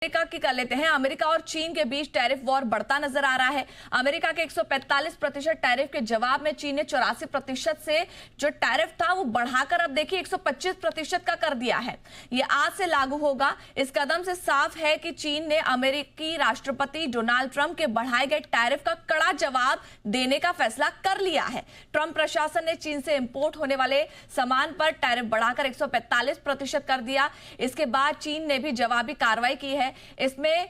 America की कर लेते हैं। अमेरिका और चीन के बीच टैरिफ वॉर बढ़ता नजर आ रहा है। अमेरिका के 145% टैरिफ के जवाब में चीन ने 84% से जो टैरिफ था वो बढ़ाकर अब देखिए 125% का कर दिया है। ये आज से लागू होगा। इस कदम से साफ है कि चीन ने अमेरिकी राष्ट्रपति डोनाल्ड ट्रंप के बढ़ाए गए टैरिफ का कड़ा जवाब देने का फैसला कर लिया है। ट्रंप प्रशासन ने चीन से इंपोर्ट होने वाले सामान पर टैरिफ बढ़ाकर 145% कर दिया। इसके बाद चीन ने भी जवाबी कार्रवाई की है। इसमें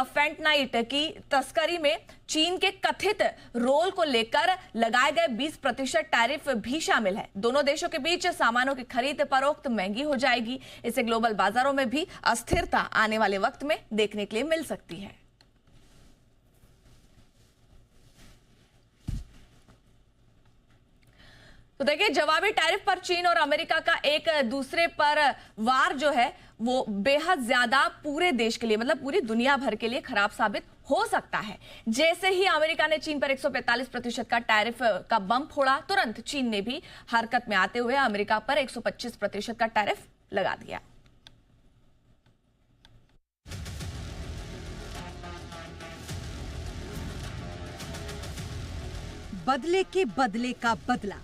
फेंटनाइट की तस्करी में चीन के कथित रोल को लेकर लगाए गए 20% टैरिफ भी शामिल है। दोनों देशों के बीच सामानों की खरीद फरोख्त महंगी हो जाएगी। इससे ग्लोबल बाजारों में भी अस्थिरता आने वाले वक्त में देखने के लिए मिल सकती है। तो देखिए, जवाबी टैरिफ पर चीन और अमेरिका का एक दूसरे पर वार जो है वो बेहद ज्यादा पूरे देश के लिए, मतलब पूरी दुनिया भर के लिए खराब साबित हो सकता है। जैसे ही अमेरिका ने चीन पर 145% का टैरिफ का बम फोड़ा, तुरंत चीन ने भी हरकत में आते हुए अमेरिका पर 125% का टैरिफ लगा दिया। बदले के बदले का बदला,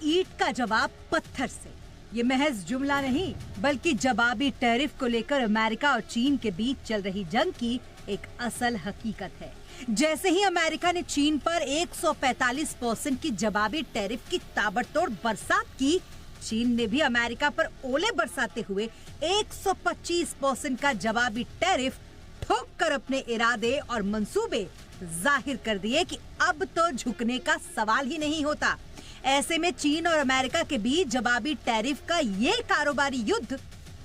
ईंट का जवाब पत्थर से। ये महज जुमला नहीं, बल्कि जवाबी टैरिफ को लेकर अमेरिका और चीन के बीच चल रही जंग की एक असल हकीकत है। जैसे ही अमेरिका ने चीन पर 145% की जवाबी टैरिफ की ताबड़तोड़ बरसात की, चीन ने भी अमेरिका पर ओले बरसाते हुए 125% का जवाबी टैरिफ ठोक कर अपने इरादे और मंसूबे जाहिर कर दिए कि अब तो झुकने का सवाल ही नहीं होता। ऐसे में चीन और अमेरिका के बीच जवाबी टैरिफ का ये कारोबारी युद्ध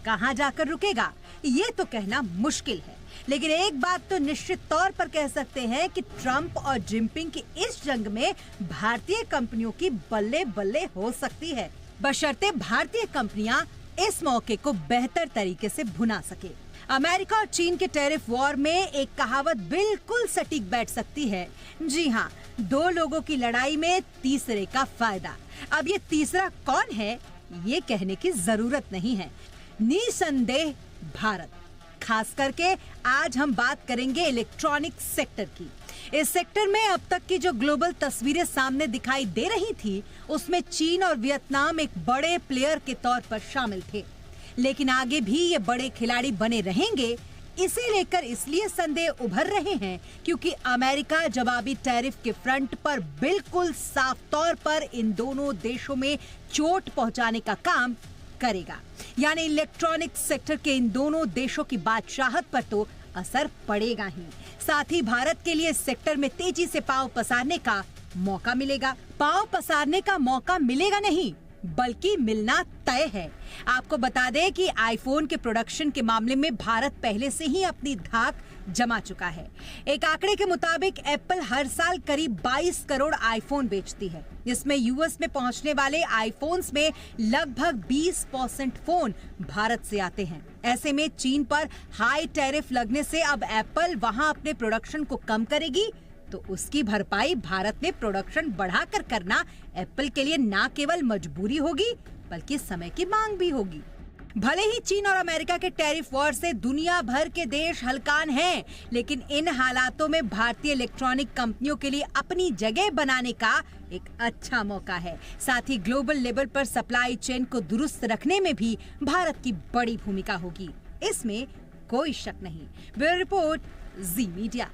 कहां जाकर रुकेगा, ये तो कहना मुश्किल है। लेकिन एक बात तो निश्चित तौर पर कह सकते हैं कि ट्रंप और जिनपिंग की इस जंग में भारतीय कंपनियों की बल्ले बल्ले हो सकती है, बशर्ते भारतीय कंपनियां इस मौके को बेहतर तरीके से भुना सके। अमेरिका और चीन के टैरिफ वॉर में एक कहावत बिल्कुल सटीक बैठ सकती है। जी हाँ, दो लोगों की लड़ाई में तीसरे का फायदा। अब ये तीसरा कौन है, ये कहने की जरूरत नहीं है। निसंदेह भारत। खास करके आज हम बात करेंगे इलेक्ट्रॉनिक सेक्टर की। इस सेक्टर में अब तक की जो ग्लोबल तस्वीरें सामने दिखाई दे रही थी, उसमें चीन और वियतनाम एक बड़े प्लेयर के तौर पर शामिल थे। लेकिन आगे भी ये बड़े खिलाड़ी बने रहेंगे, इसे लेकर इसलिए संदेह उभर रहे हैं क्योंकि अमेरिका जवाबी टैरिफ के फ्रंट पर बिल्कुल साफ तौर पर इन दोनों देशों में चोट पहुंचाने का काम करेगा। यानी इलेक्ट्रॉनिक सेक्टर के इन दोनों देशों की बादशाहत पर तो असर पड़ेगा ही, साथ ही भारत के लिए इस सेक्टर में तेजी से पांव पसारने का मौका मिलेगा। पांव पसारने का मौका मिलेगा नहीं, बल्कि मिलना तय है। आपको बता दें कि आईफोन के प्रोडक्शन के मामले में भारत पहले से ही अपनी धाक जमा चुका है। एक आंकड़े के मुताबिक एप्पल हर साल करीब 22 करोड़ आईफोन बेचती है। इसमें यूएस में पहुंचने वाले आईफोन्स में लगभग 20% फोन भारत से आते हैं। ऐसे में चीन पर हाई टैरिफ लगने से अब एप्पल वहां अपने प्रोडक्शन को कम करेगी, तो उसकी भरपाई भारत में प्रोडक्शन बढ़ाकर करना एप्पल के लिए ना केवल मजबूरी होगी, बल्कि समय की मांग भी होगी। भले ही चीन और अमेरिका के टैरिफ वॉर से दुनिया भर के देश हलकान हैं, लेकिन इन हालातों में भारतीय इलेक्ट्रॉनिक कंपनियों के लिए अपनी जगह बनाने का एक अच्छा मौका है। साथ ही ग्लोबल लेवल पर सप्लाई चेन को दुरुस्त रखने में भी भारत की बड़ी भूमिका होगी, इसमें कोई शक नहीं। ब्यूरो रिपोर्ट, जी मीडिया।